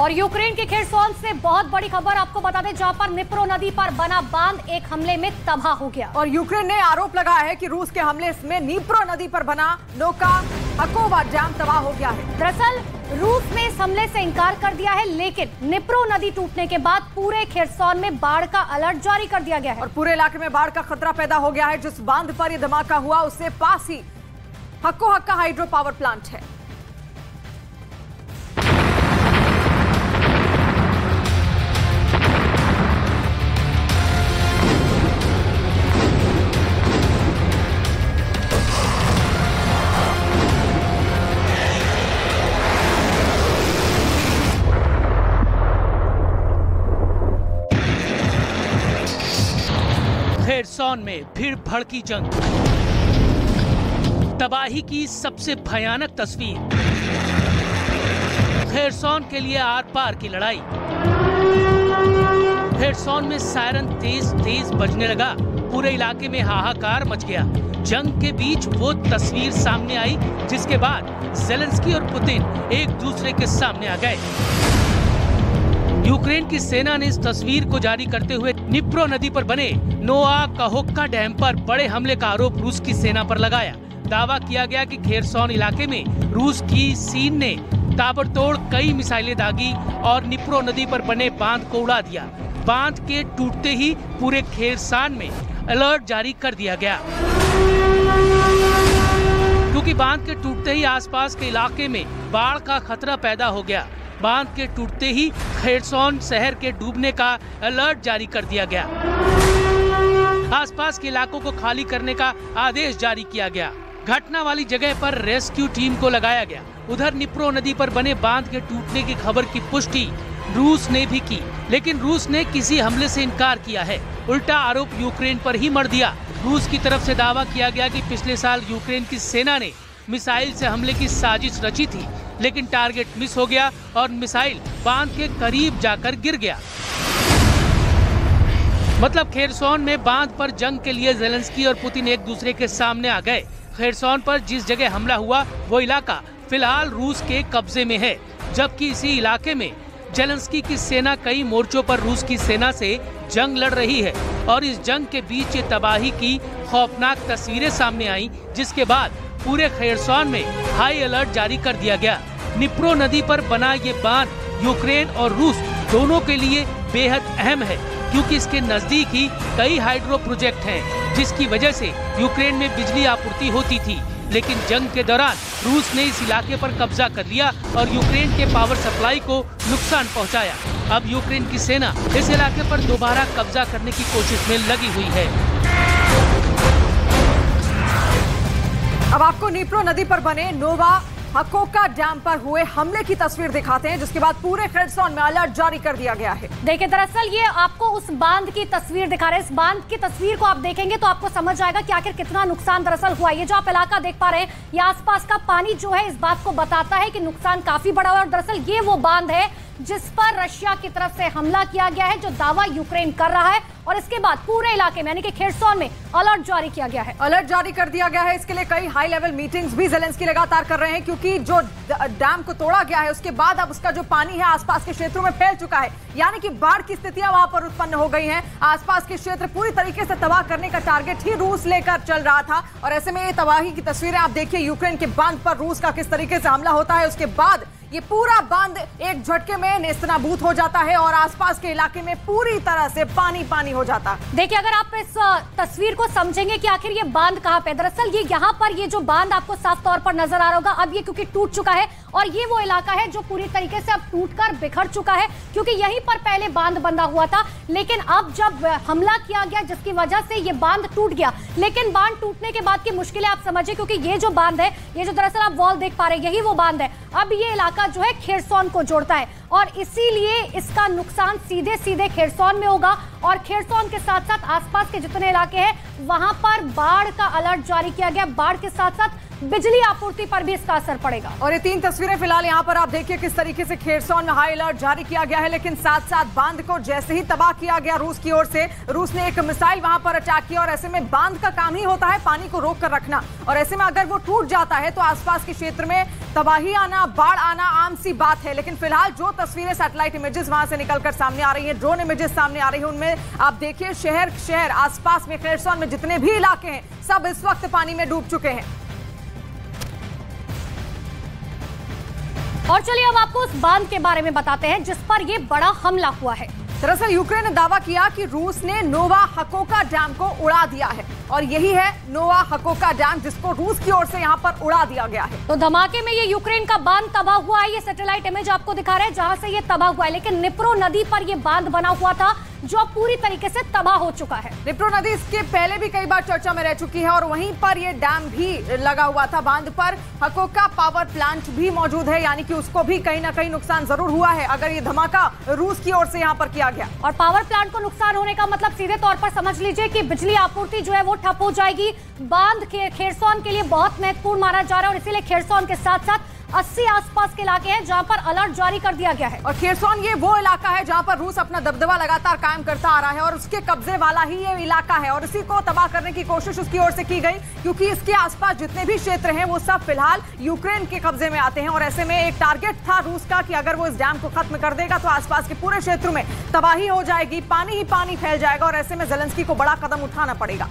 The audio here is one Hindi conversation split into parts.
और यूक्रेन के खेरसोन से बहुत बड़ी खबर आपको बता दें, जहां पर निप्रो नदी पर बना बांध एक हमले में तबाह हो गया। और यूक्रेन ने आरोप लगाया है कि रूस के हमले में निप्रो नदी पर बना नौका हकोवा डैम तबाह हो गया है। दरअसल रूस ने इस हमले से इनकार कर दिया है, लेकिन निप्रो नदी टूटने के बाद पूरे खेरसोन में बाढ़ का अलर्ट जारी कर दिया गया है और पूरे इलाके में बाढ़ का खतरा पैदा हो गया है। जिस बांध पर यह धमाका हुआ उससे पास ही हक्का हाइड्रो पावर प्लांट है। खेरसोन में फिर भड़की जंग, तबाही की सबसे भयानक तस्वीर। खेरसोन के लिए आर पार की लड़ाई। खेरसोन में सायरन तेज तेज बजने लगा, पूरे इलाके में हाहाकार मच गया। जंग के बीच वो तस्वीर सामने आई जिसके बाद ज़ेलेंस्की और पुतिन एक दूसरे के सामने आ गए। यूक्रेन की सेना ने इस तस्वीर को जारी करते हुए निप्रो नदी पर बने नोवा काहोक्का डैम पर बड़े हमले का आरोप रूस की सेना पर लगाया। दावा किया गया कि खेरसोन इलाके में रूस की सीन ने ताबड़तोड़ कई मिसाइलें दागी और निप्रो नदी पर बने बांध को उड़ा दिया। बांध के टूटते ही पूरे खेरसोन में अलर्ट जारी कर दिया गया, क्योंकि बांध के टूटते ही आसपास के इलाके में बाढ़ का खतरा पैदा हो गया। बांध के टूटते ही खेरसोन शहर के डूबने का अलर्ट जारी कर दिया गया। आसपास के इलाकों को खाली करने का आदेश जारी किया गया। घटना वाली जगह पर रेस्क्यू टीम को लगाया गया। उधर निप्रो नदी पर बने बांध के टूटने की खबर की पुष्टि रूस ने भी की, लेकिन रूस ने किसी हमले से इनकार किया है। उल्टा आरोप यूक्रेन पर ही मढ़ दिया। रूस की तरफ से दावा किया गया कि पिछले साल यूक्रेन की सेना ने मिसाइल से हमले की साजिश रची थी, लेकिन टारगेट मिस हो गया और मिसाइल बांध के करीब जाकर गिर गया। मतलब खेरसोन में बांध पर जंग के लिए ज़ेलेंस्की और पुतिन एक दूसरे के सामने आ गए। खेरसोन पर जिस जगह हमला हुआ वो इलाका फिलहाल रूस के कब्जे में है, जबकि इसी इलाके में ज़ेलेंस्की की सेना कई मोर्चों पर रूस की सेना से जंग लड़ रही है। और इस जंग के बीच ये तबाही की खौफनाक तस्वीरें सामने आई, जिसके बाद पूरे खेरसोन में हाई अलर्ट जारी कर दिया गया। निप्रो नदी पर बना ये बांध यूक्रेन और रूस दोनों के लिए बेहद अहम है, क्योंकि इसके नजदीक ही कई हाइड्रो प्रोजेक्ट हैं, जिसकी वजह से यूक्रेन में बिजली आपूर्ति होती थी। लेकिन जंग के दौरान रूस ने इस इलाके पर कब्जा कर लिया और यूक्रेन के पावर सप्लाई को नुकसान पहुंचाया। अब यूक्रेन की सेना इस इलाके पर दोबारा कब्जा करने की कोशिश में लगी हुई है। अब आपको निप्रो नदी पर बने नोवा हकोका डैम पर हुए हमले की तस्वीर दिखाते हैं, जिसके बाद पूरे खेरसोन में अलर्ट जारी कर दिया गया है। देखिए, दरअसल ये आपको उस बांध की तस्वीर दिखा रहे हैं। इस बांध की तस्वीर को आप देखेंगे तो आपको समझ आएगा कि आखिर कितना नुकसान दरअसल हुआ। ये जो आप इलाका देख पा रहे हैं, ये आसपास का पानी जो है इस बात को बताता है कि नुकसान काफी बड़ा हुआ है। और दरअसल ये वो बांध है जिस पर रशिया की तरफ से हमला किया गया है, जो दावा यूक्रेन कर रहा है। और इसके बाद पूरे इलाके में यानी कि खेरसोन में अलर्ट जारी किया गया है। अलर्ट जारी कर दिया गया है। इसके लिए कई हाई लेवल मीटिंग्स भी ज़ेलेंस्की लगातार कर रहे हैं, क्योंकि जो डैम को तोड़ा गया है उसके बाद अब उसका जो पानी है आसपास के क्षेत्रों में फैल चुका है, यानी कि बाढ़ की स्थितियां वहां पर उत्पन्न हो गई हैं। आसपास के क्षेत्र पूरी तरीके से तबाह करने का टारगेट ही रूस लेकर चल रहा था। और ऐसे में ये तबाही की तस्वीरें आप देखिए, यूक्रेन के बांध पर रूस का किस तरीके से हमला होता है। उसके बाद ये पूरा बांध एक झटके में नेस्तनाबूद हो जाता है और आसपास के इलाके में पूरी तरह से पानी पानी हो जाता है। देखिए, अगर आप इस तस्वीर को समझेंगे कि आखिर ये बांध कहां पे, दरअसल ये यहाँ पर ये जो बांध आपको साफ तौर पर नजर आ रहा होगा, अब ये क्योंकि टूट चुका है और ये वो इलाका है जो पूरी तरीके से अब टूटकर बिखर चुका है, क्योंकि यहीं पर पहले बांध बंधा हुआ था। लेकिन अब जब हमला किया गया जिसकी वजह से ये बांध टूट गया, लेकिन बांध टूटने के बाद की मुश्किलें आप समझिए, क्योंकि ये जो बांध है, ये जो दरअसल आप वॉल देख पा रहे हैं, यही वो बांध है। अब ये इलाका जो है खेरसोन को जोड़ता है और इसीलिए इसका नुकसान सीधे सीधे खेरसोन में होगा। और खेरसोन के साथ साथ आसपास के जितने इलाके हैं वहां पर बाढ़ का अलर्ट जारी किया गया। बाढ़ के साथ साथ बिजली आपूर्ति पर भी इसका असर पड़ेगा। और ये 3 तस्वीरें फिलहाल यहाँ पर आप देखिए किस तरीके से खेरसौन में हाई अलर्ट जारी किया गया है, लेकिन साथ साथ बांध को जैसे ही तबाह किया गया रूस की ओर से, रूस ने एक मिसाइल वहां पर अटैक किया और ऐसे में बांध का काम ही होता है पानी को रोक कर रखना, और ऐसे में अगर वो टूट जाता है तो आसपास के क्षेत्र में तबाही आना, बाढ़ आना आम सी बात है। लेकिन फिलहाल जो तस्वीरें सैटेलाइट इमेजेस वहां से निकलकर सामने आ रही हैं, ड्रोन इमेजेस सामने आ रही हैं, उनमें आप देखिए शहर आसपास में खेरसौन में जितने भी इलाके हैं सब इस वक्त पानी में डूब चुके हैं। और चलिए अब आपको उस बांध के बारे में बताते हैं जिस पर यह बड़ा हमला हुआ है। दरअसल यूक्रेन ने दावा किया कि रूस ने नोवा हकोका डैम को उड़ा दिया है, और यही है नोवा हकोका डैम जिसको रूस की ओर से यहां पर उड़ा दिया गया है। तो धमाके में ये यूक्रेन का बांध तबाह हुआ है। ये सैटेलाइट इमेज आपको दिखा रहे हैं जहां से ये तबाह हुआ है, लेकिन निप्रो नदी पर ये बांध बना हुआ था जो पूरी तरीके से तबाह हो चुका है। निप्रो नदी इसके पहले भी कई बार चर्चा में रह चुकी है और वहीं पर ये डैम भी लगा हुआ था। बांध पर हकोका पावर प्लांट भी मौजूद है, यानी कि उसको भी कहीं ना कहीं नुकसान जरूर हुआ है अगर ये धमाका रूस की ओर से यहाँ पर किया गया। और पावर प्लांट को नुकसान होने का मतलब सीधे तौर पर समझ लीजिए कि बिजली आपूर्ति जो है वो ठप हो जाएगी। बांध खेरसौन के लिए बहुत महत्वपूर्ण माना जा रहा है और इसीलिए खेरसौन के साथ साथ 80 आसपास के इलाके हैं जहां पर अलर्ट जारी कर दिया गया है। और खेरसौन ये वो इलाका है जहां पर रूस अपना दबदबा लगातार कायम करता आ रहा है और उसके कब्जे वाला ही ये इलाका है, और इसी को तबाह करने की कोशिश उसकी ओर से की गई, क्योंकि इसके आसपास जितने भी क्षेत्र हैं वो सब फिलहाल यूक्रेन के कब्जे में आते हैं। और ऐसे में एक टारगेट था रूस का कि अगर वो इस डैम को खत्म कर देगा तो आसपास के पूरे क्षेत्र में तबाही हो जाएगी, पानी ही पानी फैल जाएगा, और ऐसे में ज़ेलेंस्की को बड़ा कदम उठाना पड़ेगा।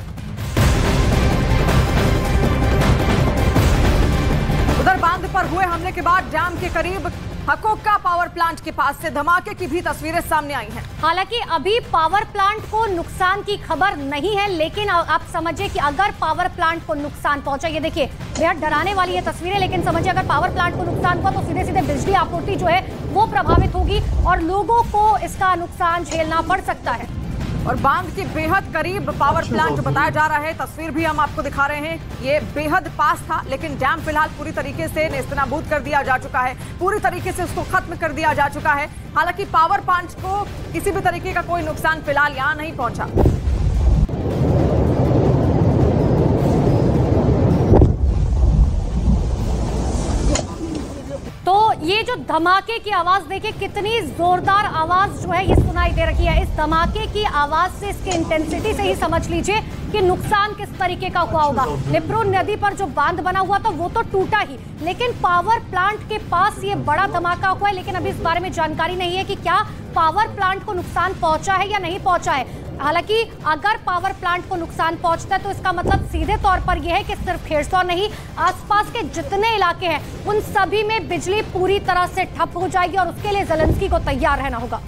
उधर बांध पर हुए हमले के बाद डैम के करीब हकोका पावर प्लांट के पास से धमाके की भी तस्वीरें सामने आई हैं। हालांकि अभी पावर प्लांट को नुकसान की खबर नहीं है, लेकिन आप समझिए कि अगर पावर प्लांट को नुकसान पहुंचा, ये देखिए बेहद डराने वाली ये तस्वीरें, लेकिन समझिए अगर पावर प्लांट को नुकसान हुआ तो सीधे सीधे बिजली आपूर्ति जो है वो प्रभावित होगी और लोगों को इसका नुकसान झेलना पड़ सकता है। और बांध के बेहद करीब पावर प्लांट बताया जा रहा है, तस्वीर भी हम आपको दिखा रहे हैं, ये बेहद पास था, लेकिन डैम फिलहाल पूरी तरीके से नेस्तनाबूद कर दिया जा चुका है, पूरी तरीके से उसको खत्म कर दिया जा चुका है। हालांकि पावर प्लांट को किसी भी तरीके का कोई नुकसान फिलहाल यहां नहीं पहुंचा। तो ये जो धमाके की आवाज देखिए, कितनी जोरदार आवाज जो है ये सुनाई दे रही है। इस धमाके की आवाज से, इसकी इंटेंसिटी से ही समझ लीजिए कि नुकसान किस तरीके का हुआ होगा। निप्रो नदी पर जो बांध बना हुआ था वो तो टूटा ही, लेकिन पावर प्लांट के पास ये बड़ा धमाका हुआ है, लेकिन अभी इस बारे में जानकारी नहीं है कि क्या पावर प्लांट को नुकसान पहुंचा है या नहीं पहुंचा है। हालांकि अगर पावर प्लांट को नुकसान पहुंचता है तो इसका मतलब सीधे तौर पर यह है कि सिर्फ खेरसौन नहीं, आसपास के जितने इलाके हैं उन सभी में बिजली पूरी तरह से ठप हो जाएगी और उसके लिए ज़ेलेंस्की को तैयार रहना होगा।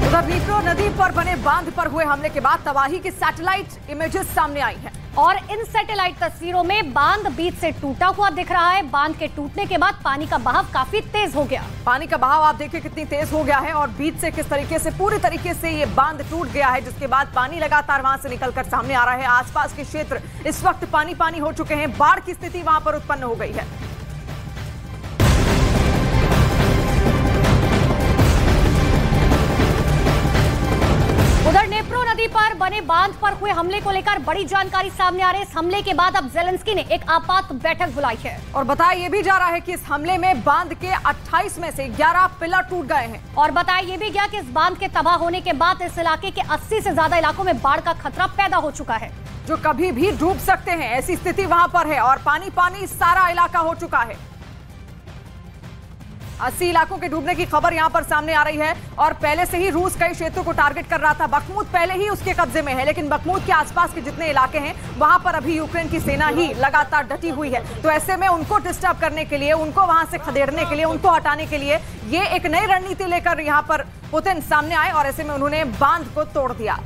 उधर निप्रो नदी पर बने बांध पर हुए हमले के बाद तबाही की सैटेलाइट इमेजेस सामने आई हैं। और इन सैटेलाइट तस्वीरों में बांध बीच से टूटा हुआ दिख रहा है। बांध के टूटने के बाद पानी का बहाव काफी तेज हो गया। पानी का बहाव आप देखिए कितनी तेज हो गया है और बीच से किस तरीके से पूरी तरीके से ये बांध टूट गया है, जिसके बाद पानी लगातार वहां से निकलकर सामने आ रहा है। आसपास के क्षेत्र इस वक्त पानी पानी हो चुके हैं, बाढ़ की स्थिति वहां पर उत्पन्न हो गई है। उधर निप्रो नदी पर बने बांध पर हुए हमले को लेकर बड़ी जानकारी सामने आ रही है। इस हमले के बाद अब ज़ेलेंस्की ने एक आपात बैठक बुलाई है और बताया ये भी जा रहा है कि इस हमले में बांध के 28 में से 11 पिलर टूट गए हैं। और बताया ये भी गया कि इस बांध के तबाह होने के बाद इस इलाके के 80 से ज्यादा इलाकों में बाढ़ का खतरा पैदा हो चुका है, जो कभी भी डूब सकते हैं, ऐसी स्थिति वहां पर है। और पानी पानी सारा इलाका हो चुका है। 80 इलाकों के डूबने की खबर यहां पर सामने आ रही है और पहले से ही रूस कई क्षेत्रों को टारगेट कर रहा था। बखमुत पहले ही उसके कब्जे में है, लेकिन बखमुत के आसपास के जितने इलाके हैं वहां पर अभी यूक्रेन की सेना ही लगातार डटी हुई है। तो ऐसे में उनको डिस्टर्ब करने के लिए, उनको वहां से खदेड़ने के लिए, उनको हटाने के लिए ये एक नई रणनीति लेकर यहां पर पुतिन सामने आए और ऐसे में उन्होंने बांध को तोड़ दिया।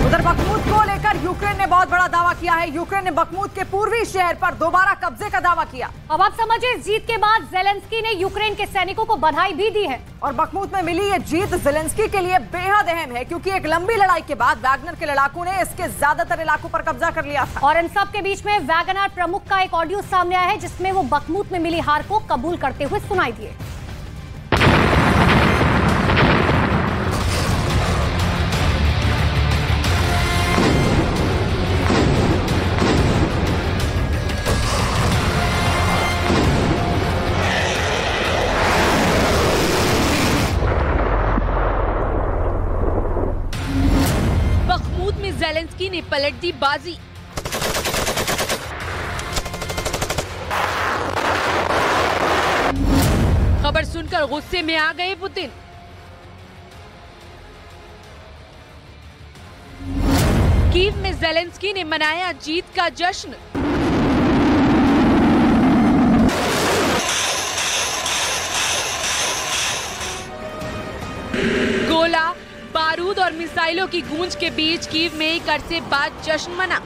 उधर बखमुत को लेकर यूक्रेन ने बहुत बड़ा दावा किया है। यूक्रेन ने बखमुत के पूर्वी शहर पर दोबारा कब्जे का दावा किया। अब आप समझिए, जीत के बाद ज़ेलेंस्की ने यूक्रेन के सैनिकों को बधाई भी दी है। और बखमुत में मिली ये जीत ज़ेलेंस्की के लिए बेहद अहम है, क्योंकि एक लंबी लड़ाई के बाद वैगनर के लड़ाकों ने इसके ज्यादातर इलाकों पर कब्जा कर लिया था। और इन सब के बीच में वैगनर प्रमुख का एक ऑडियो सामने आया है, जिसमें वो बखमुत में मिली हार को कबूल करते हुए सुनाई दिए। पलट दी बाजी। खबर सुनकर गुस्से में आ गए पुतिन। कीव में ज़ेलेंस्की ने मनाया जीत का जश्न। गोला, बारूद और मिसाइलों की गूंज के बीच कीव में एक अरसे बाद जश्न मना।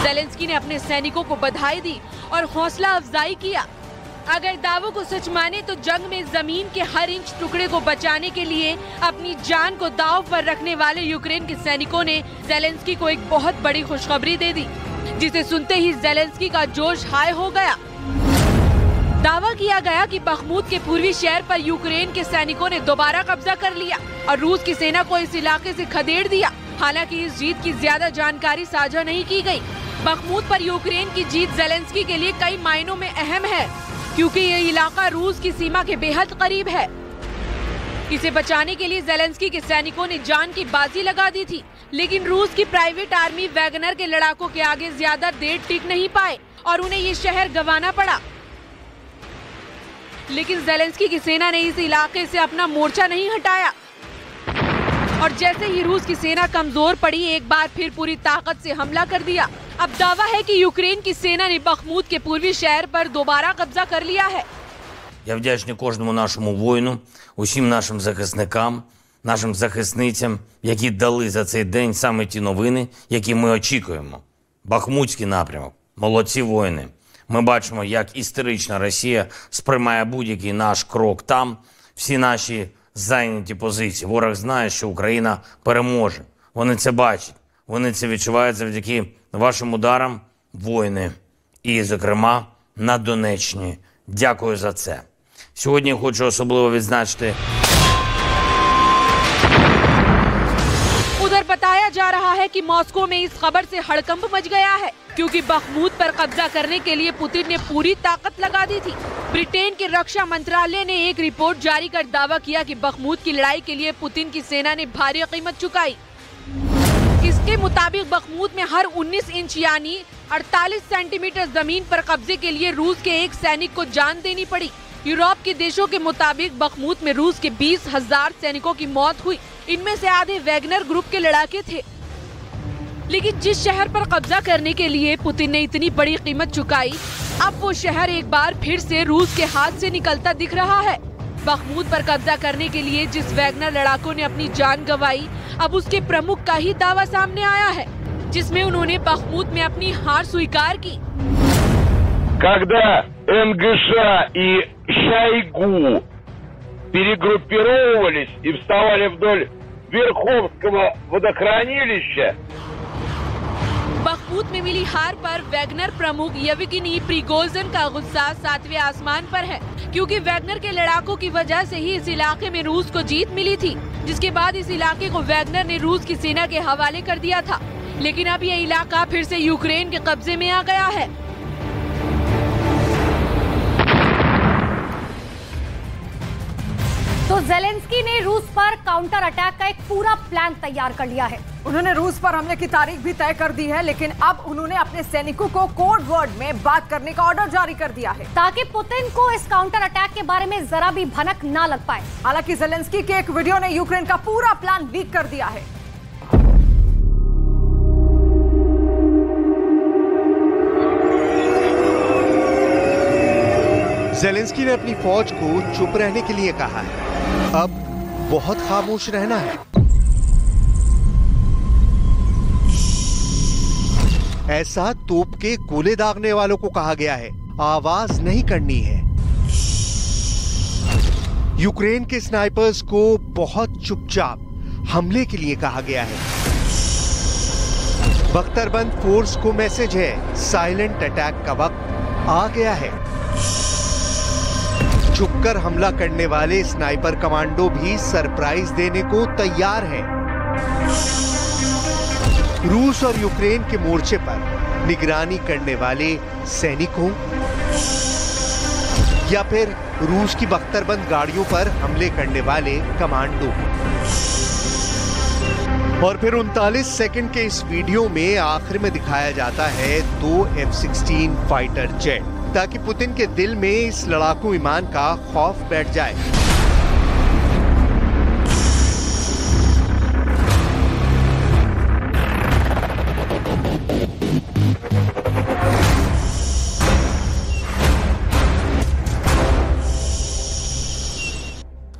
ज़ेलेंस्की ने अपने सैनिकों को बधाई दी और हौसला अफजाई किया। अगर दावों को सच माने तो जंग में जमीन के हर इंच टुकड़े को बचाने के लिए अपनी जान को दांव पर रखने वाले यूक्रेन के सैनिकों ने ज़ेलेंस्की को एक बहुत बड़ी खुशखबरी दे दी, जिसे सुनते ही ज़ेलेंस्की का जोश हाई हो गया। दावा किया गया कि बखमुत के पूर्वी शहर पर यूक्रेन के सैनिकों ने दोबारा कब्जा कर लिया और रूस की सेना को इस इलाके से खदेड़ दिया। हालांकि इस जीत की ज्यादा जानकारी साझा नहीं की गई। बखमुत पर यूक्रेन की जीत ज़ेलेंस्की के लिए कई मायनों में अहम है, क्योंकि ये इलाका रूस की सीमा के बेहद करीब है। इसे बचाने के लिए ज़ेलेंस्की के सैनिकों ने जान की बाजी लगा दी थी, लेकिन रूस की प्राइवेट आर्मी वैगनर के लड़ाकों के आगे ज्यादा देर टिक नहीं पाए और उन्हें ये शहर गंवाना पड़ा। लेकिन ज़ेलेंस्की की सेना ने इस इलाके से अपना मोर्चा नहीं हटाया और जैसे ही रूस की सेना कमजोर पड़ी, एक बार फिर पूरी ताकत से हमला कर दिया। अब दावा है कि यूक्रेन की सेना ने बखमुत के पूर्वी शहर पर दोबारा कब्जा कर लिया है। Я вдячний кожному нашому воїну, усім нашим захисникам, нашим захисницям, які дали за цей день саме ті новини, які ми очікуємо. Бахмутський напрямок. Молодці воїни. Ми бачимо, як істерична Росія сприймає будь-який наш крок там, всі наші зайняті позиції. Ворог знає, що Україна переможе. Вони це бачать. Вони це відчувають завдяки вашим ударам, воїни. І, зокрема, на Донеччині. Дякую за це. Сьогодні хочу особливо відзначити. उधर बताया जा रहा है कि मॉस्को में इस खबर से हड़कंप मच गया है, क्योंकि बखमुत पर कब्जा करने के लिए पुतिन ने पूरी ताकत लगा दी थी। ब्रिटेन के रक्षा मंत्रालय ने एक रिपोर्ट जारी कर दावा किया कि बखमुत की लड़ाई के लिए पुतिन की सेना ने भारी कीमत चुकाई। इसके मुताबिक बखमुत में हर 19 इंच यानी 48 सेंटीमीटर जमीन पर कब्जे के लिए रूस के एक सैनिक को जान देनी पड़ी। यूरोप के देशों के मुताबिक बखमुत में रूस के 20,000 सैनिकों की मौत हुई। इनमें से आधे वैगनर ग्रुप के लड़ाके थे। लेकिन जिस शहर पर कब्जा करने के लिए पुतिन ने इतनी बड़ी कीमत चुकाई, अब वो शहर एक बार फिर से रूस के हाथ से निकलता दिख रहा है। बखमुत पर कब्जा करने के लिए जिस वैगनर लड़ाकों ने अपनी जान गंवाई, अब उसके प्रमुख का ही दावा सामने आया है, जिसमें उन्होंने बखमुत में अपनी हार स्वीकार की। Когда НГШ и Шойгу перегруппировывались и вставали вдоль Верховского водохранилища, बखमुत में मिली हार पर वैगनर प्रमुख येवगेनी प्रिगोजिन का गुस्सा 7वें आसमान पर है, क्योंकि वैगनर के लड़ाकों की वजह से ही इस इलाके में रूस को जीत मिली थी, जिसके बाद इस इलाके को वैगनर ने रूस की सेना के हवाले कर दिया था। लेकिन अब ये इलाका फिर से यूक्रेन के कब्जे में आ गया है। तो ज़ेलेंस्की ने रूस पर काउंटर अटैक का एक पूरा प्लान तैयार कर लिया है। उन्होंने रूस पर हमले की तारीख भी तय कर दी है, लेकिन अब उन्होंने अपने सैनिकों को कोड वर्ड में बात करने का ऑर्डर जारी कर दिया है, ताकि पुतिन को इस काउंटर अटैक के बारे में जरा भी भनक ना लग पाए। हालांकि ज़ेलेंस्की के एक वीडियो ने यूक्रेन का पूरा प्लान लीक कर दिया है। ज़ेलेंस्की ने अपनी फौज को चुप रहने के लिए कहा है। अब बहुत खामोश रहना है। ऐसा तोप के गोले दागने वालों को कहा गया है, आवाज नहीं करनी है। यूक्रेन के स्नाइपर्स को बहुत चुपचाप हमले के लिए कहा गया है। बख्तरबंद फोर्स को मैसेज है, साइलेंट अटैक का वक्त आ गया है। छुपकर हमला करने वाले स्नाइपर कमांडो भी सरप्राइज देने को तैयार हैं। रूस और यूक्रेन के मोर्चे पर निगरानी करने वाले सैनिकों या फिर रूस की बख्तरबंद गाड़ियों पर हमले करने वाले कमांडो। और फिर 39 सेकंड के इस वीडियो में आखिर में दिखाया जाता है 2 F-16 फाइटर जेट, ताकि पुतिन के दिल में इस लड़ाकू विमान का खौफ बैठ जाए।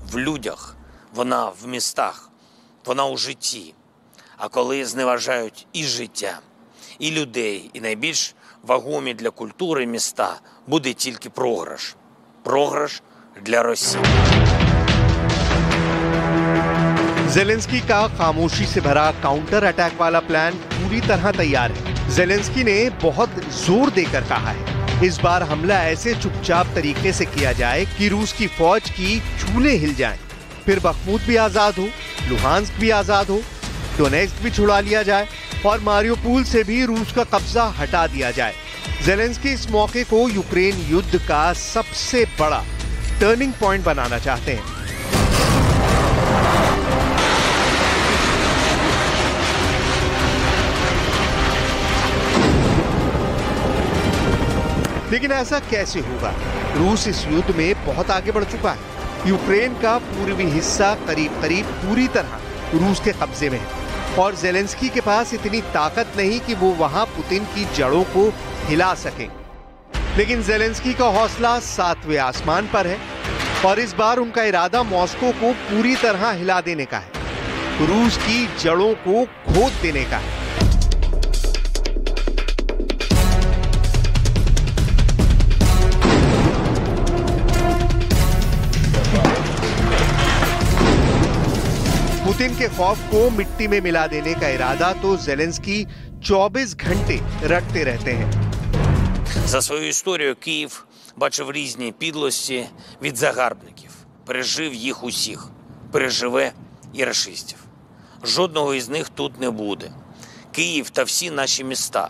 В людях, вона в містах, вона у житті. А коли зневажають і життя, і людей, і найбільш вагомі для культури міста, буде тільки програш. Програш для Росії. ज़ेलेंस्की का खामोशी से भरा काउंटर अटैक वाला प्लान पूरी तरह तैयार है। ज़ेलेंस्की ने बहुत जोर देकर कहा है इस बार हमला ऐसे चुपचाप तरीके से किया जाए कि रूस की फौज की चूल्हे हिल जाएं। फिर बखमूत भी आजाद हो, लुहांस्क भी आजाद हो, डोनेट्स्क भी छुड़ा लिया जाए और मारियोपोल से भी रूस का कब्जा हटा दिया जाए। ज़ेलेंस्की इस मौके को यूक्रेन युद्ध का सबसे बड़ा टर्निंग पॉइंट बनाना चाहते हैं। लेकिन ऐसा कैसे होगा? रूस इस युद्ध में बहुत आगे बढ़ चुका है। यूक्रेन का पूर्वी हिस्सा करीब करीब पूरी तरह रूस के कब्जे में है और ज़ेलेंस्की के पास इतनी ताकत नहीं कि वो वहां पुतिन की जड़ों को हिला सकें। लेकिन ज़ेलेंस्की का हौसला 7वें आसमान पर है और इस बार उनका इरादा मॉस्को को पूरी तरह हिला देने का है, रूस की जड़ों को खोद देने का है। पुतिन के खौफ को मिट्टी में मिला देने का इरादा तो ज़ेलेंस्की 24 घंटे रटते रहते हैं। За свою історію Київ бачив різні підлості від загарбників. Пережив їх усіх. Переживе і рашистів. Жодного із них тут не буде. Київ та всі наші міста,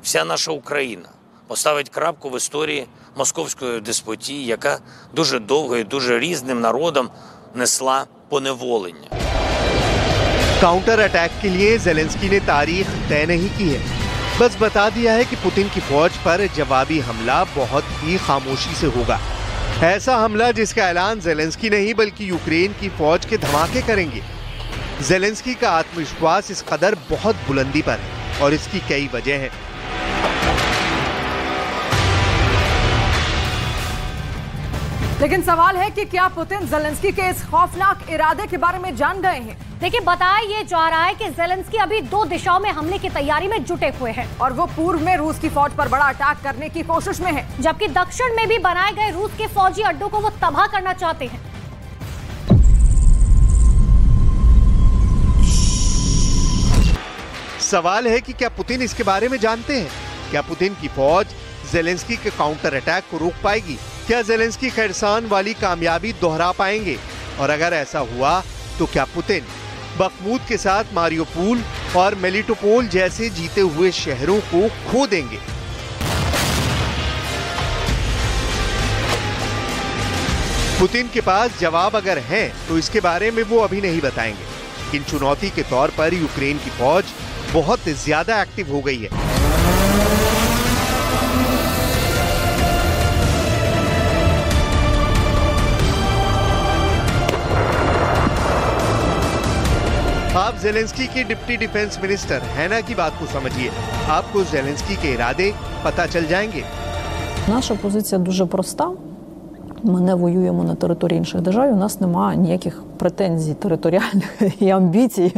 вся наша Україна поставить крапку в історії московської деспотії, яка дуже довго і дуже різним народам несла поневолення. काउंटर अटैक के लिए ज़ेलेंस्की ने तारीख तय नहीं की है, बस बता दिया है कि पुतिन की फौज पर जवाबी हमला बहुत ही खामोशी से होगा। ऐसा हमला जिसका ऐलान ज़ेलेंस्की नहीं बल्कि यूक्रेन की फौज के धमाके करेंगे। ज़ेलेंस्की का आत्मविश्वास इस कदर बहुत बुलंदी पर है और इसकी कई वजह हैं। लेकिन सवाल है कि क्या पुतिन ज़ेलेंस्की के इस खौफनाक इरादे के बारे में जान गए हैं? देखिए, बताया ये जा रहा है कि ज़ेलेंस्की अभी 2 दिशाओं में हमले की तैयारी में जुटे हुए हैं और वो पूर्व में रूस की फौज पर बड़ा अटैक करने की कोशिश में है, जबकि दक्षिण में भी बनाए गए रूस के फौजी अड्डों को वो तबाह करना चाहते हैं। सवाल है कि क्या पुतिन इसके बारे में जानते हैं? क्या पुतिन की फौज ज़ेलेंस्की के काउंटर अटैक को रोक पाएगी? क्या ज़ेलेंस्की खैरसान वाली कामयाबी दोहरा पाएंगे? और अगर ऐसा हुआ तो क्या पुतिन बखमूत के साथ मारियोपोल और मेलिटोपोल जैसे जीते हुए शहरों को खो देंगे? पुतिन के पास जवाब अगर हैं तो इसके बारे में वो अभी नहीं बताएंगे, लेकिन चुनौती के तौर पर यूक्रेन की फौज बहुत ज्यादा एक्टिव हो गई है। आप ज़ेलेंस्की के डिप्टी डिफेंस मिनिस्टर हैना की बात को समझिए, आपको ज़ेलेंस्की के इरादे पता चल जाएंगे। Наша позиція дуже проста. Ми не воюємо на території інших держав, у нас немає ніяких претензій територіальних і амбіцій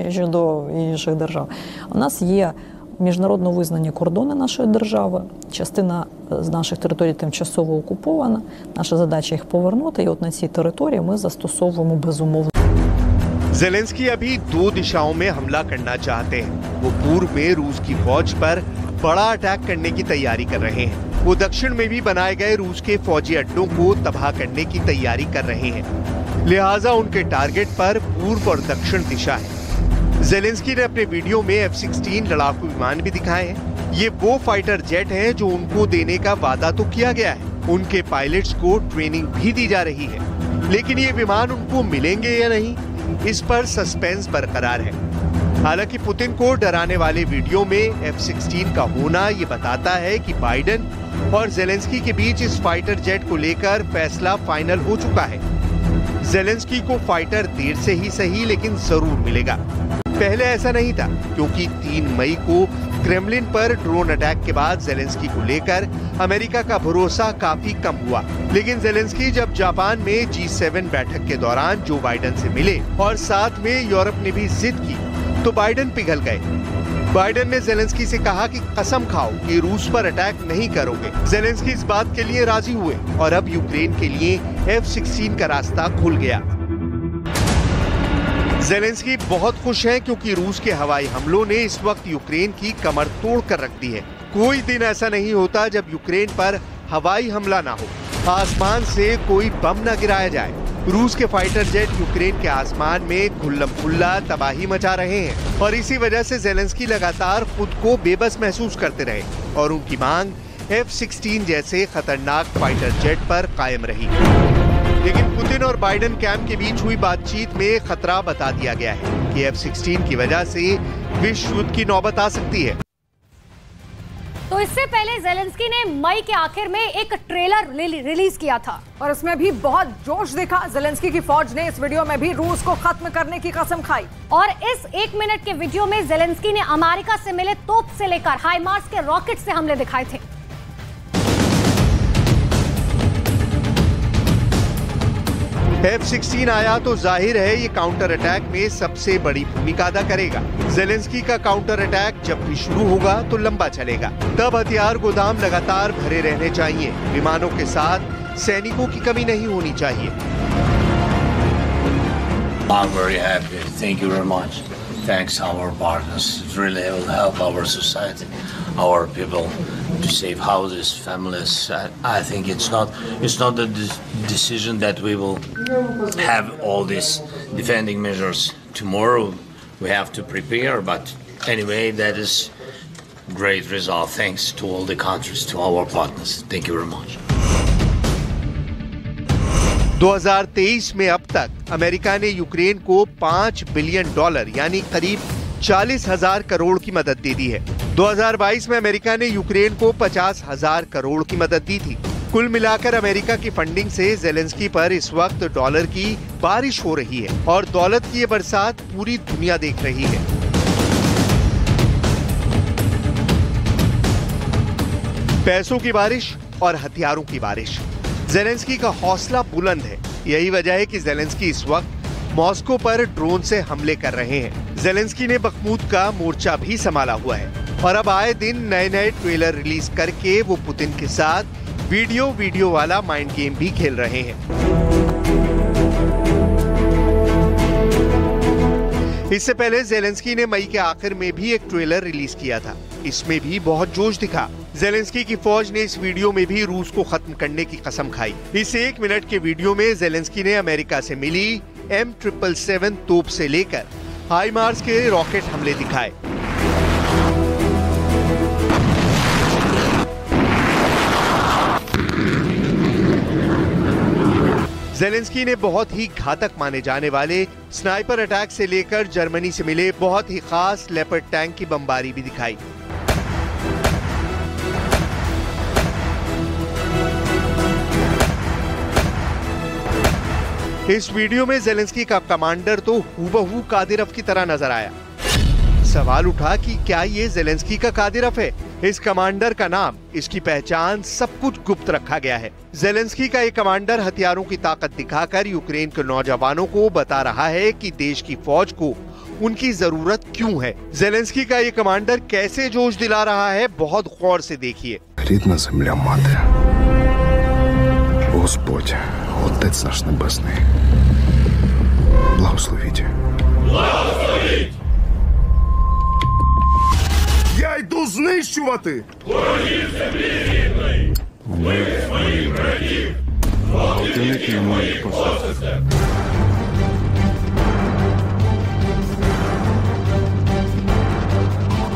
щодо інших держав. У нас є міжнародно визнані кордони нашої держави, частина з наших територій тимчасово окупована, наша задача їх повернути, і от на цій території ми застосовуємо безумовно. ज़ेलेंस्की अभी 2 दिशाओं में हमला करना चाहते हैं। वो पूर्व में रूस की फौज पर बड़ा अटैक करने की तैयारी कर रहे हैं। वो दक्षिण में भी बनाए गए रूस के फौजी अड्डों को तबाह करने की तैयारी कर रहे हैं। लिहाजा उनके टारगेट पर पूर्व और दक्षिण दिशा है। ज़ेलेंस्की ने अपने वीडियो में F-16 लड़ाकू विमान भी दिखाए हैं। ये वो फाइटर जेट हैं जो उनको देने का वादा तो किया गया है। उनके पायलट्स को ट्रेनिंग भी दी जा रही है, लेकिन ये विमान उनको मिलेंगे या नहीं, इस पर सस्पेंस बरकरार है। हालांकि पुतिन को डराने वाले वीडियो में F-16 का होना ये बताता है कि बाइडेन और जेलेंस्की के बीच इस फाइटर जेट को लेकर फैसला फाइनल हो चुका है। जेलेंस्की को फाइटर देर से ही सही लेकिन जरूर मिलेगा। पहले ऐसा नहीं था, क्योंकि 3 मई को क्रेमलिन पर ड्रोन अटैक के बाद जेलेंस्की को लेकर अमेरिका का भरोसा काफी कम हुआ। लेकिन जेलेंस्की जब जापान में G7 बैठक के दौरान जो बाइडेन से मिले और साथ में यूरोप ने भी जिद की, तो बाइडेन पिघल गए। बाइडेन ने जेलेंस्की से कहा कि कसम खाओ कि रूस पर अटैक नहीं करोगे। जेलेंस्की इस बात के लिए राजी हुए और अब यूक्रेन के लिए F-16 का रास्ता खुल गया। जेलेंस्की बहुत खुश हैं क्योंकि रूस के हवाई हमलों ने इस वक्त यूक्रेन की कमर तोड़ कर रख दी है। कोई दिन ऐसा नहीं होता जब यूक्रेन पर हवाई हमला ना हो, आसमान से कोई बम न गिराया जाए। रूस के फाइटर जेट यूक्रेन के आसमान में खुल्लम खुल्ला तबाही मचा रहे हैं और इसी वजह से जेलेंस्की लगातार खुद को बेबस महसूस करते रहे और उनकी मांग F-16 जैसे खतरनाक फाइटर जेट पर कायम रही। लेकिन पुतिन और बाइडेन कैंप के बीच हुई बातचीत में खतरा बता दिया गया है कि F-16 की वजह से विश्व युद्ध की नौबत आ सकती है। तो इससे पहले जेलेंस्की ने मई के आखिर में एक ट्रेलर रिलीज किया था और उसमें भी बहुत जोश दिखा। जेलेंस्की की फौज ने इस वीडियो में भी रूस को खत्म करने की कसम खाई। और इस 1 मिनट के वीडियो में जेलेंस्की ने अमेरिका से मिले तोप से लेकर हाइमार्स के रॉकेट से हमले दिखाए थे। F-16 आया तो जाहिर है ये काउंटर अटैक में सबसे बड़ी भूमिका अदा करेगा। जेलेंस्की का काउंटर अटैक जब भी शुरू होगा तो लंबा चलेगा। तब हथियार गोदाम लगातार भरे रहने चाहिए। विमानों के साथ सैनिकों की कमी नहीं होनी चाहिए। I'm very happy. Thank you very much. Thanks our partners. It really will help our society, our people to save houses, families. I think it's not the decision that we will have all these defending measures tomorrow. We have to prepare, but anyway, that is great result. Thanks to all the countries, to our partners. Thank you very much. 2023 में अब तक अमेरिका ने यूक्रेन को $5 बिलियन यानी करीब 40,000 करोड़ की मदद दे दी है। 2022 में अमेरिका ने यूक्रेन को 50,000 करोड़ की मदद दी थी। कुल मिलाकर अमेरिका की फंडिंग से जेलेंस्की पर इस वक्त डॉलर की बारिश हो रही है और दौलत की ये बरसात पूरी दुनिया देख रही है। पैसों की बारिश और हथियारों की बारिश। जेलेंस्की का हौसला बुलंद है। यही वजह है कि जेलेंस्की इस वक्त मॉस्को पर ड्रोन से हमले कर रहे हैं। जेलेंस्की ने बखमूत का मोर्चा भी संभाला हुआ है और अब आए दिन नए ट्रेलर रिलीज करके वो पुतिन के साथ वीडियो वाला माइंड गेम भी खेल रहे हैं। इससे पहले जेलेंस्की ने मई के आखिर में भी एक ट्रेलर रिलीज किया था। इसमें भी बहुत जोश दिखा। जेलेंस्की की फौज ने इस वीडियो में भी रूस को खत्म करने की कसम खाई। इस 1 मिनट के वीडियो में जेलेंस्की ने अमेरिका से मिली M777 तोप से लेकर हाइमार्स के रॉकेट हमले दिखाए। जेलेंस्की ने बहुत ही घातक माने जाने वाले स्नाइपर अटैक से लेकर जर्मनी से मिले बहुत ही खास लेपर्ड टैंक की बमबारी भी दिखाई। इस वीडियो में जेलेंस्की का कमांडर तो हूबहू कादिरव की तरह नजर आया। सवाल उठा कि क्या ये जेलेंस्की का कादिरव है? इस कमांडर का नाम, इसकी पहचान, सब कुछ गुप्त रखा गया है। जेलेंस्की का ये कमांडर हथियारों की ताकत दिखाकर यूक्रेन के नौजवानों को बता रहा है कि देश की फौज को उनकी जरूरत क्यों है। जेलेंस्की का ये कमांडर कैसे जोश दिला रहा है, बहुत गौर से देखिए। Рідна земля мати, Господь, Отець наш Небесний, благословіть. Благословіть! Я йду знищувати! Ворогів землі рідної! Ви своїх братів! Противників моїх посадите!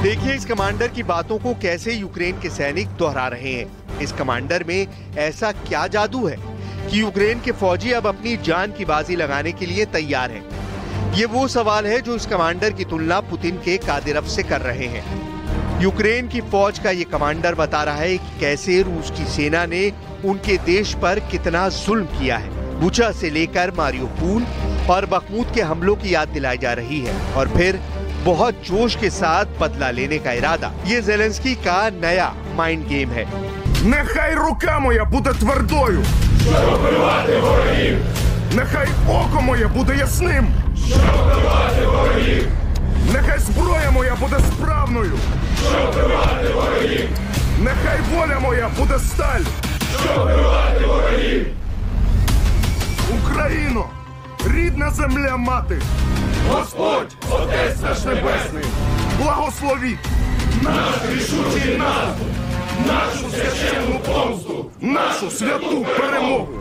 देखिए इस कमांडर की बातों को कैसे यूक्रेन के सैनिक दोहरा रहे हैं। इस कमांडर में ऐसा क्या जादू है कि यूक्रेन के फौजी अब अपनी जान की बाजी लगाने के लिए तैयार हैं। ये वो सवाल है जो इस कमांडर की तुलना पुतिन के कादिरोव से कर रहे हैं। यूक्रेन की फौज का ये कमांडर बता रहा है कि कैसे रूस की सेना ने उनके देश पर कितना जुल्म किया है। बुचा से लेकर मारियोपोल और बखमुत के हमलों की याद दिलाई जा रही है और फिर बहुत जोश के साथ बदला लेने का इरादा। ये ज़ेलेंस्की का नया माइंड गेम है। Нехай рука моя буде твердою, щоб вбивати ворогів. Нехай око моє буде ясним, щоб вбивати ворогів. Нехай зброя моя буде справною, щоб вбивати ворогів. Нехай воля моя буде сталь, щоб вбивати ворогів. Україно, рідна земля мати, Господь, Отець наш Небесний, благословіть наш рішучий наступ, нашу священну помсту, нашу святу перемогу।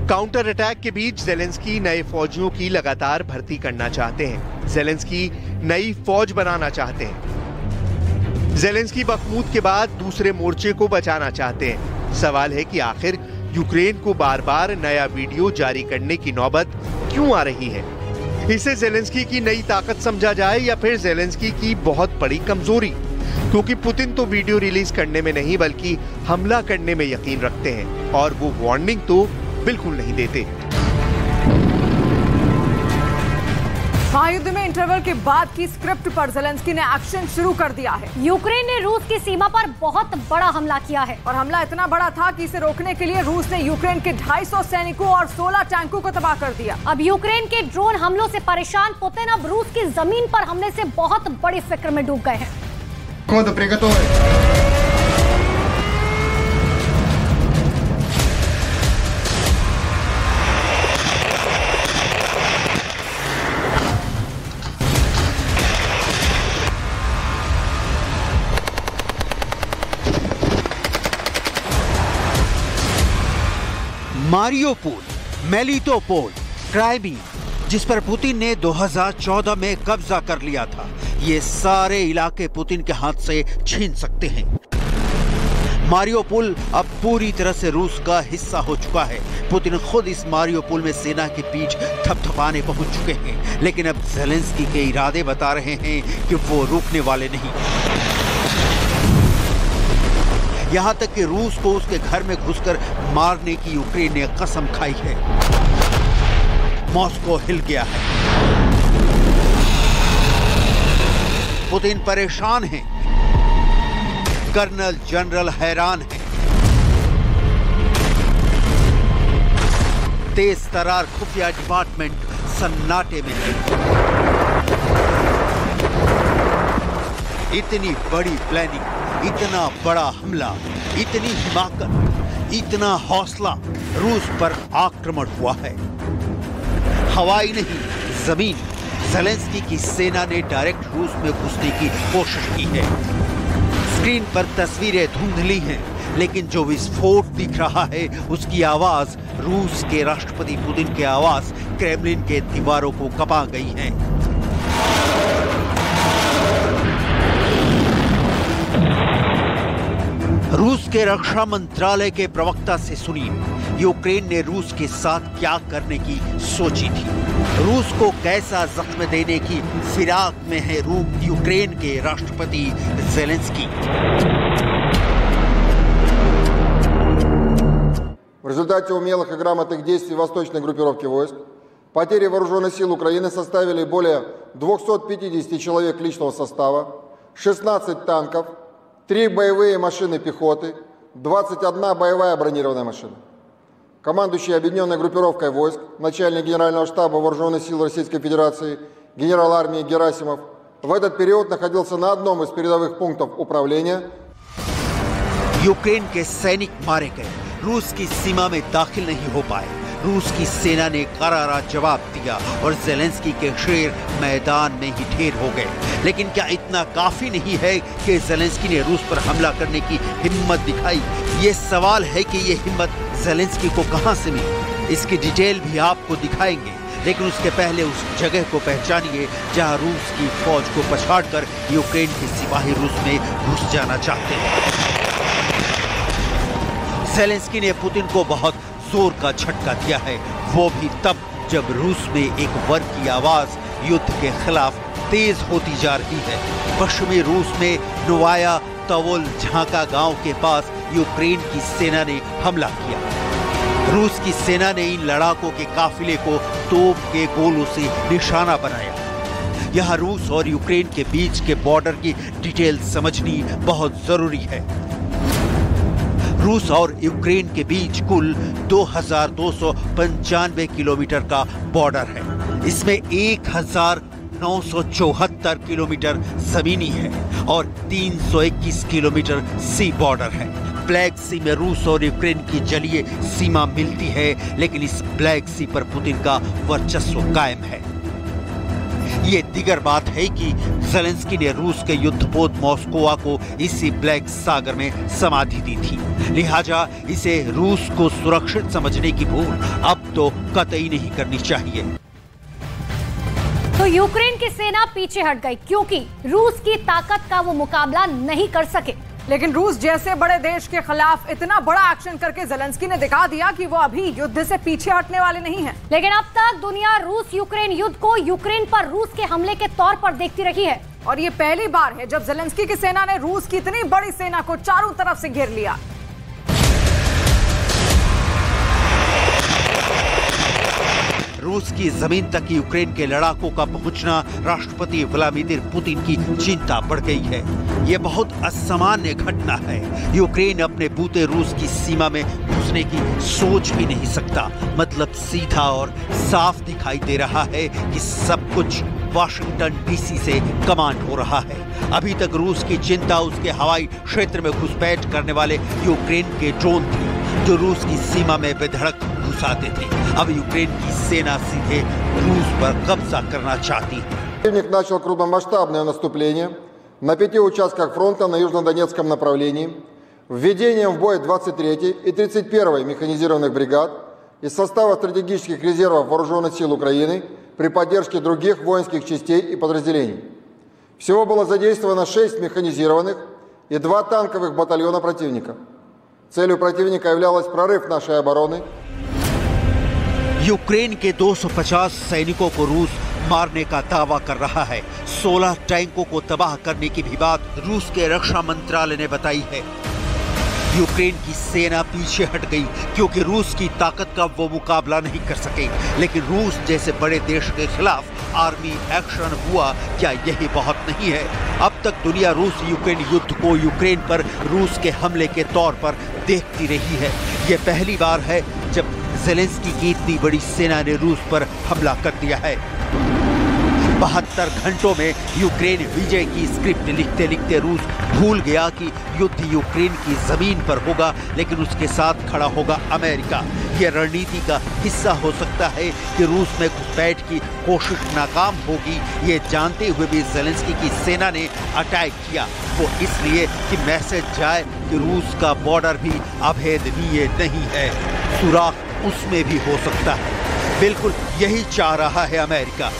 काउंटर अटैक के बीच ज़ेलेंस्की नए फौजियों की लगातार भर्ती करना चाहते हैं। ज़ेलेंस्की नई फौज बनाना चाहते हैं। ज़ेलेंस्की बखमुत के बाद दूसरे मोर्चे को बचाना चाहते हैं। सवाल है कि आखिर यूक्रेन को बार बार नया वीडियो जारी करने की नौबत क्यों आ रही है? इसे ज़ेलेंस्की की नई ताकत समझा जाए या फिर ज़ेलेंस्की की बहुत बड़ी कमजोरी? क्योंकि पुतिन तो वीडियो रिलीज करने में नहीं बल्कि हमला करने में यकीन रखते हैं और वो वार्निंग तो बिल्कुल नहीं देते। महायुद्ध में इंटरवल के बाद की स्क्रिप्ट पर ज़ेलेंस्की ने एक्शन शुरू कर दिया है। यूक्रेन ने रूस की सीमा पर बहुत बड़ा हमला किया है और हमला इतना बड़ा था कि इसे रोकने के लिए रूस ने यूक्रेन के 250 सैनिकों और 16 टैंकों को तबाह कर दिया। अब यूक्रेन के ड्रोन हमलों से परेशान पुतिन अब रूस की जमीन पर हमले से बहुत बड़ी फिक्र में डूब गए हैं। मारियोपोल, मेलिटोपोल, क्राइमिया, जिस पर पुतिन ने 2014 में कब्जा कर लिया था, ये सारे इलाके पुतिन के हाथ से छीन सकते हैं। मारियोपोल अब पूरी तरह से रूस का हिस्सा हो चुका है। पुतिन खुद इस मारियोपोल में सेना की पीठ थपथपाने पहुंच चुके हैं, लेकिन अब ज़ेलेंस्की के इरादे बता रहे हैं कि वो रुकने वाले नहीं। यहां तक कि रूस को उसके घर में घुसकर मारने की यूक्रेन ने कसम खाई है। मॉस्को हिल गया है। पुतिन परेशान हैं। कर्नल जनरल हैरान हैं। तेज तरार खुफिया डिपार्टमेंट सन्नाटे में है। इतनी बड़ी प्लानिंग, इतना बड़ा हमला, इतनी हिमाकत, इतना हौसला, रूस पर आक्रमण हुआ है। हवाई नहीं, जमीन। ज़ेलेंस्की की सेना ने डायरेक्ट रूस में घुसने की कोशिश की है। स्क्रीन पर तस्वीरें धुंधली हैं, लेकिन जो विस्फोट दिख रहा है उसकी आवाज रूस के राष्ट्रपति पुतिन की आवाज क्रेमलिन के दीवारों को कपा गई है। रूस के रक्षा मंत्रालय के प्रवक्ता से सुनिए, यूक्रेन ने रूस के साथ क्या करने की सोची थी। रूस को कैसा जख्म देने की फिराक में है यूक्रेन के राष्ट्रपति ज़ेलेंस्की। В результате умелых и грамотных действий восточной группировки войск потери вооруженных сил Украины составили более 250 человек личного состава, 16 танков, 3 боевые машины пехоты, 21 боевая бронированная машина. Командующий объединенной группировкой войск, начальник Генерального штаба Вооруженных сил Российской Федерации, генерал армии Герасимов в этот период находился на одном из передовых пунктов управления. यूक्रेन के सैनिक मारे गए, रूस की सीमा में दाखिल नहीं हो पाए। रूस की सेना ने करारा जवाब दिया और ज़ेलेंस्की के शेर मैदान में ही ढेर हो गए। लेकिन क्या इतना काफी नहीं है कि ज़ेलेंस्की ने रूस पर हमला करने की हिम्मत दिखाई? ये सवाल है कि ये हिम्मत ज़ेलेंस्की को कहां से मिली। इसकी डिटेल भी आपको दिखाएंगे, लेकिन उसके पहले उस जगह को पहचानिए जहां रूस की फौज को पछाड़कर यूक्रेन के सिपाही रूस में घुस जाना चाहते हैं। ज़ेलेंस्की ने पुतिन को बहुत जोर का झटका दिया है, वो भी तब जब रूस में एक वर्ग की आवाज युद्ध के खिलाफ तेज होती जा रही है। पश्चिमी रूस में नोवाया तवोल झांका गांव के पास यूक्रेन की सेना ने हमला किया। रूस की सेना ने इन लड़ाकों के काफिले को तोप के गोलों से निशाना बनाया। यहाँ रूस और यूक्रेन के बीच के बॉर्डर की डिटेल समझनी बहुत जरूरी है। रूस और यूक्रेन के बीच कुल 2295 किलोमीटर का बॉर्डर है। इसमें 1974 किलोमीटर जमीनी है और 321 किलोमीटर सी बॉर्डर है। ब्लैक सी में रूस और यूक्रेन की जलीय सीमा मिलती है, लेकिन इस ब्लैक सी पर पुतिन का वर्चस्व कायम है। ये दिगर बात है कि ज़ेलेंस्की ने रूस के युद्धपोत मॉस्कोवा को इसी ब्लैक सागर में समाधि दी थी, लिहाजा इसे रूस को सुरक्षित समझने की भूल अब तो कतई नहीं करनी चाहिए। तो यूक्रेन की सेना पीछे हट गई क्योंकि रूस की ताकत का वो मुकाबला नहीं कर सके। लेकिन रूस जैसे बड़े देश के खिलाफ इतना बड़ा एक्शन करके ज़ेलेंस्की ने दिखा दिया कि वो अभी युद्ध से पीछे हटने वाले नहीं हैं। लेकिन अब तक दुनिया रूस यूक्रेन युद्ध को यूक्रेन पर रूस के हमले के तौर पर देखती रही है और ये पहली बार है जब ज़ेलेंस्की की सेना ने रूस की इतनी बड़ी सेना को चारों तरफ से घेर लिया। रूस की जमीन तक यूक्रेन के लड़ाकों का पहुंचना राष्ट्रपति व्लादिमीर पुतिन की चिंता बढ़ गई है। ये बहुत असामान्य घटना है। यूक्रेन अपने बूते रूस की सीमा में घुसने की सोच भी नहीं सकता। मतलब सीधा और साफ दिखाई दे रहा है कि सब कुछ वाशिंगटन डीसी से कमांड हो रहा है। अभी तक रूस की चिंता उसके हवाई क्षेत्र में घुसपैठ करने वाले यूक्रेन के ड्रोन थे, जो रूस की सीमा में बेधड़क घुसाते थे। अब यूक्रेन की सेना सीधे रूस पर कब्जा करना चाहती है। Противник начал крупномасштабное наступление на 5 участках фронта на южнодонецком направлении, введением в бой 23-й и 31-й механизированных бригад из состава стратегических резервов Вооруженных сил Украины при поддержке других воинских частей и подразделений. Всего было задействовано 6 механизированных и 2 танковых батальона противника. Целью противника являлась прорыв нашей обороны. यूक्रेन के 250 सैनिकों को रूस मारने का दावा कर रहा है। 16 टैंकों को तबाह करने की भी बात रूस के रक्षा मंत्रालय ने बताई है। यूक्रेन की सेना पीछे हट गई क्योंकि रूस की ताकत का वो मुकाबला नहीं कर सके। लेकिन रूस जैसे बड़े देश के खिलाफ आर्मी एक्शन हुआ, क्या यही बहुत नहीं है? अब तक दुनिया रूस यूक्रेन युद्ध को यूक्रेन पर रूस के हमले के तौर पर देखती रही है। ये पहली बार है जब ज़ेलेंस्की की इतनी बड़ी सेना ने रूस पर हमला कर दिया है। 72 घंटों में यूक्रेन विजय की स्क्रिप्ट लिखते लिखते रूस भूल गया कि युद्ध यूक्रेन की जमीन पर होगा, लेकिन उसके साथ खड़ा होगा अमेरिका। यह रणनीति का हिस्सा हो सकता है कि रूस में घुसपैठ की कोशिश नाकाम होगी। ये जानते हुए भी ज़ेलेंस्की की सेना ने अटैक किया, वो इसलिए कि मैसेज जाए कि रूस का बॉर्डर भी अभेदनीय नहीं है, सुराख उसमें भी हो सकता है। बिल्कुल यही चाह रहा है अमेरिका।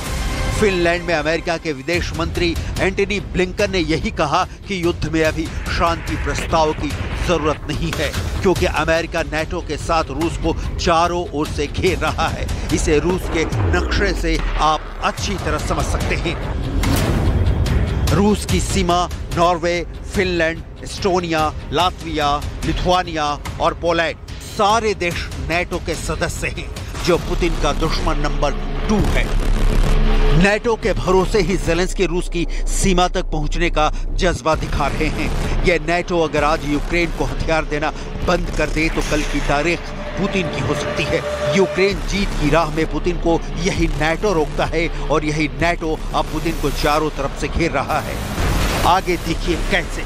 फिनलैंड में अमेरिका के विदेश मंत्री एंटनी ब्लिंकन ने यही कहा कि युद्ध में अभी शांति प्रस्ताव की जरूरत नहीं है, क्योंकि अमेरिका नाटो के साथ रूस को चारों ओर से घेर रहा है। इसे रूस के नक्शे से आप अच्छी तरह समझ सकते हैं। रूस की सीमा Norway, Finland, Estonia, Latvia, Lithuania और पोलैंड सारे देश नाटो के सदस्य हैं, जो पुतिन का दुश्मन नंबर 2 है। नाटो के भरोसे ही ज़ेलेंस्की रूस की सीमा तक पहुंचने का जज्बा दिखा रहे हैं। यह नाटो अगर आज यूक्रेन को हथियार देना बंद कर दे तो कल की तारीख पुतिन की हो सकती है। यूक्रेन जीत की राह में पुतिन को यही नाटो रोकता है और यही नाटो अब पुतिन को चारों तरफ से घेर रहा है। आगे देखिए कैसे।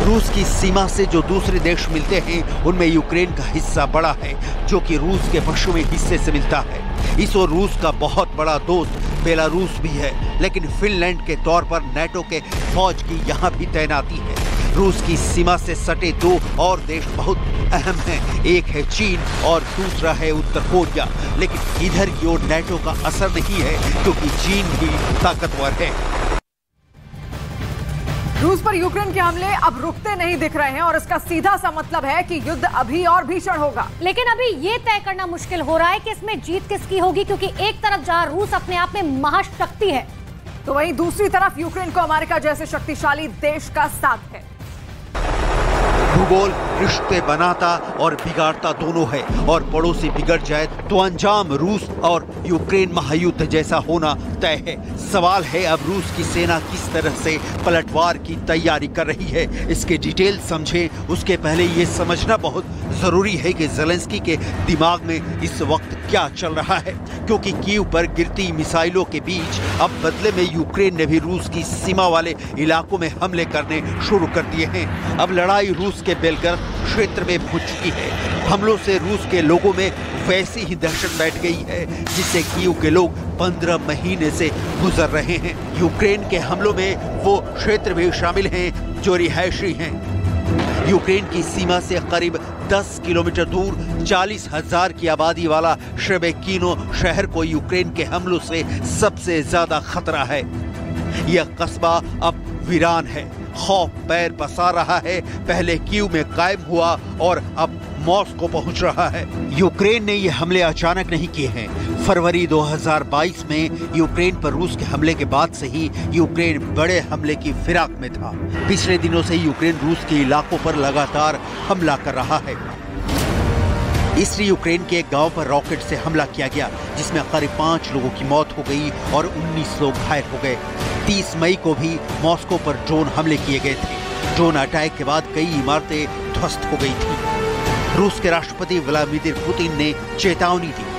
रूस की सीमा से जो दूसरे देश मिलते हैं उनमें यूक्रेन का हिस्सा बड़ा है, जो कि रूस के पश्चिमी हिस्से से मिलता है। इस ओर रूस का बहुत बड़ा दोस्त बेलारूस भी है, लेकिन फिनलैंड के तौर पर नाटो के फौज की यहाँ भी तैनाती है। रूस की सीमा से सटे 2 और देश बहुत अहम हैं, एक है चीन और दूसरा है उत्तर कोरिया। लेकिन इधर की ओर नाटो का असर नहीं है, क्योंकि चीन भी ताकतवर है। रूस पर यूक्रेन के हमले अब रुकते नहीं दिख रहे हैं और इसका सीधा सा मतलब है कि युद्ध अभी और भीषण होगा। लेकिन अभी ये तय करना मुश्किल हो रहा है कि इसमें जीत किसकी होगी, क्योंकि एक तरफ जहां रूस अपने आप में महाशक्ति है, तो वहीं दूसरी तरफ यूक्रेन को अमेरिका जैसे शक्तिशाली देश का साथ है। भूगोल रिश्ते बनाता और बिगाड़ता दोनों है, और पड़ोसी बिगड़ जाए तो अंजाम रूस और यूक्रेन महायुद्ध जैसा होना तय है। सवाल है अब रूस की सेना किस तरह से पलटवार की तैयारी कर रही है। इसके डिटेल समझें उसके पहले ये समझना बहुत जरूरी है कि ज़ेलेंस्की के दिमाग में इस वक्त क्या चल रहा है, क्योंकि कीव पर गिरती मिसाइलों के बीच अब बदले में यूक्रेन ने भी रूस की सीमा वाले इलाकों में हमले करने शुरू कर दिए हैं। अब लड़ाई रूस के बेलगर्द क्षेत्र में भुज चुकी है। हमलों से रूस के लोगों में वैसी ही दहशत बैठ गई है जिससे कीव के लोग 15 महीने से गुजर रहे हैं। यूक्रेन के हमलों में वो क्षेत्र भी शामिल हैं जो रिहायशी हैं। यूक्रेन की सीमा से करीब 10 किलोमीटर दूर 40,000 की आबादी वाला शेबेकीनो शहर को यूक्रेन के हमलों से सबसे ज्यादा खतरा है। यह कस्बा अब वीरान है, खौफ पैर पसार रहा है। पहले कीव में कायम हुआ और अब मॉस्को पहुंच रहा है। यूक्रेन ने ये हमले अचानक नहीं किए हैं। फरवरी 2022 में यूक्रेन पर रूस के हमले के बाद से ही यूक्रेन बड़े हमले की फिराक में था। पिछले दिनों से यूक्रेन रूस के इलाकों पर लगातार हमला कर रहा है। इसलिए यूक्रेन के एक गांव पर रॉकेट से हमला किया गया, जिसमें करीब 5 लोगों की मौत हो गई और 19 लोग घायल हो गए। 30 मई को भी मॉस्को पर ड्रोन हमले किए गए थे। ड्रोन अटैक के बाद कई इमारतें ध्वस्त हो गई थी। रूस के राष्ट्रपति व्लादिमीर पुतिन ने चेतावनी दी।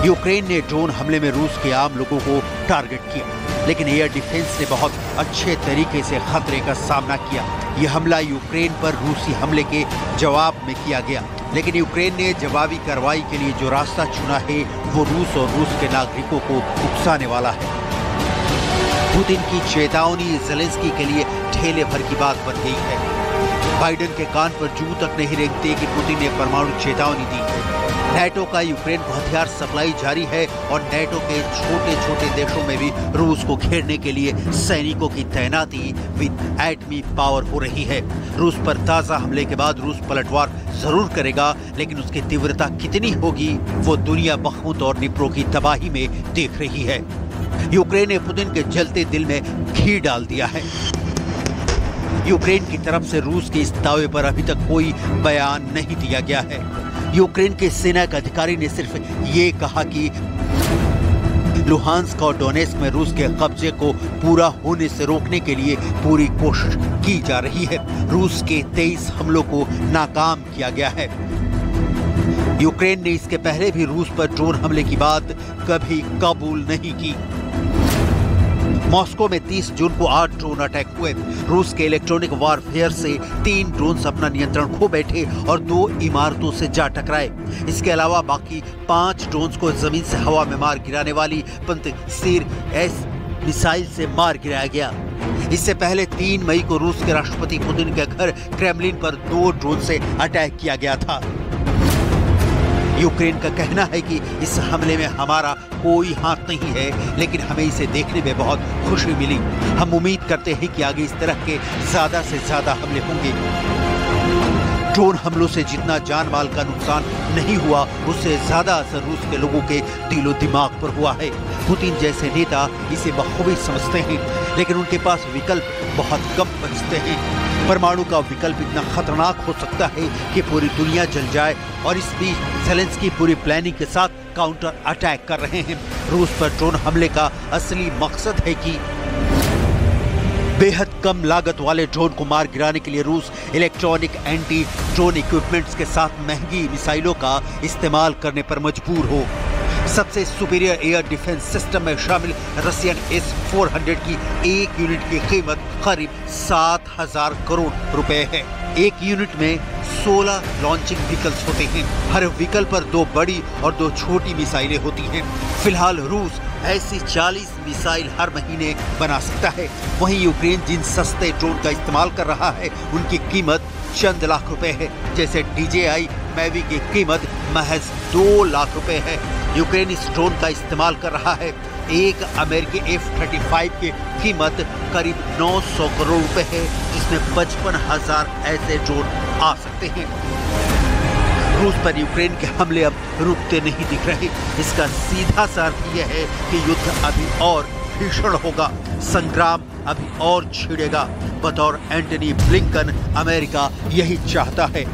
यूक्रेन ने ड्रोन हमले में रूस के आम लोगों को टारगेट किया, लेकिन एयर डिफेंस ने बहुत अच्छे तरीके से खतरे का सामना किया। यह हमला यूक्रेन पर रूसी हमले के जवाब में किया गया, लेकिन यूक्रेन ने जवाबी कार्रवाई के लिए जो रास्ता चुना है वो रूस और रूस के नागरिकों को उकसाने वाला है। पुतिन की चेतावनी ज़ेलेंस्की के लिए ठेले भर की बात बन गई है। बाइडेन के कान पर जूं तक नहीं रेंगते कि पुतिन ने परमाणु चेतावनी दी है। नेटो का यूक्रेन को हथियार सप्लाई जारी है और नेटो के छोटे छोटे देशों में भी रूस को घेरने के लिए सैनिकों की तैनाती विद एटमी पावर हो रही है। रूस पर ताज़ा हमले के बाद रूस पलटवार जरूर करेगा, लेकिन उसकी तीव्रता कितनी होगी वो दुनिया बखूत और निप्रो की तबाही में देख रही है। यूक्रेन ने पुतिन के जलते दिल में घी डाल दिया है। यूक्रेन की तरफ से रूस के इस दावे पर अभी तक कोई बयान नहीं दिया गया है। यूक्रेन के सेना के अधिकारी ने सिर्फ ये कहा कि लुहांस्क और डोनेस्क में रूस के कब्जे को पूरा होने से रोकने के लिए पूरी कोशिश की जा रही है। रूस के 23 हमलों को नाकाम किया गया है। यूक्रेन ने इसके पहले भी रूस पर ड्रोन हमले की बात कभी कबूल नहीं की। मॉस्को में 30 जून को 8 ड्रोन अटैक हुए। रूस के इलेक्ट्रॉनिक वारफेयर से 3 ड्रोन अपना नियंत्रण खो बैठे और 2 इमारतों से जा टकराए। इसके अलावा बाकी 5 ड्रोन को जमीन से हवा में मार गिराने वाली पंतसीर एस मिसाइल से मार गिराया गया। इससे पहले 3 मई को रूस के राष्ट्रपति पुतिन के घर क्रेमलिन पर 2 ड्रोन से अटैक किया गया था। यूक्रेन का कहना है कि इस हमले में हमारा कोई हाथ नहीं है, लेकिन हमें इसे देखने में बहुत खुशी मिली। हम उम्मीद करते हैं कि आगे इस तरह के ज्यादा से ज्यादा हमले होंगे। ड्रोन हमलों से जितना जान माल का नुकसान नहीं हुआ, उससे ज्यादा असर रूस के लोगों के दिलो दिमाग पर हुआ है। पुतिन जैसे नेता इसे बखूबी समझते हैं, लेकिन उनके पास विकल्प बहुत कम बचते हैं। परमाणु का विकल्प इतना खतरनाक हो सकता है कि पूरी दुनिया जल जाए, और इस बीच ज़ेलेंस्की पूरी प्लानिंग के साथ काउंटर अटैक कर रहे हैं। रूस पर ड्रोन हमले का असली मकसद है कि बेहद कम लागत वाले ड्रोन को मार गिराने के लिए रूस इलेक्ट्रॉनिक एंटी ड्रोन इक्विपमेंट्स के साथ महंगी मिसाइलों का इस्तेमाल करने पर मजबूर हो। सबसे सुपीरियर एयर डिफेंस सिस्टम में शामिल रशियन S-400 की एक यूनिट की कीमत करीब 7,000 करोड़ रुपए है। एक यूनिट में 16 लॉन्चिंग व्हीकल्स होते हैं। हर व्हीकल पर 2 बड़ी और 2 छोटी मिसाइलें होती हैं। फिलहाल रूस ऐसी 40 मिसाइल हर महीने बना सकता है। वहीं यूक्रेन जिन सस्ते ड्रोन का इस्तेमाल कर रहा है, उनकी कीमत चंद लाख रुपए है। जैसे DJI मैवी की कीमत महज 2 लाख रुपए है। यूक्रेन इस ड्रोन का इस्तेमाल कर रहा है। एक अमेरिकी F-35 की कीमत करीब 900 करोड़ रुपए है, जिसमें 55,000 ऐसे ड्रोन आ सकते हैं। रूस पर यूक्रेन के हमले अब रुकते नहीं दिख रहे। इसका सीधा सा अर्थ यह है कि युद्ध अभी और भीषण होगा, संग्राम अभी और छिड़ेगा। बतौर एंटनी ब्लिंकन अमेरिका यही चाहता है।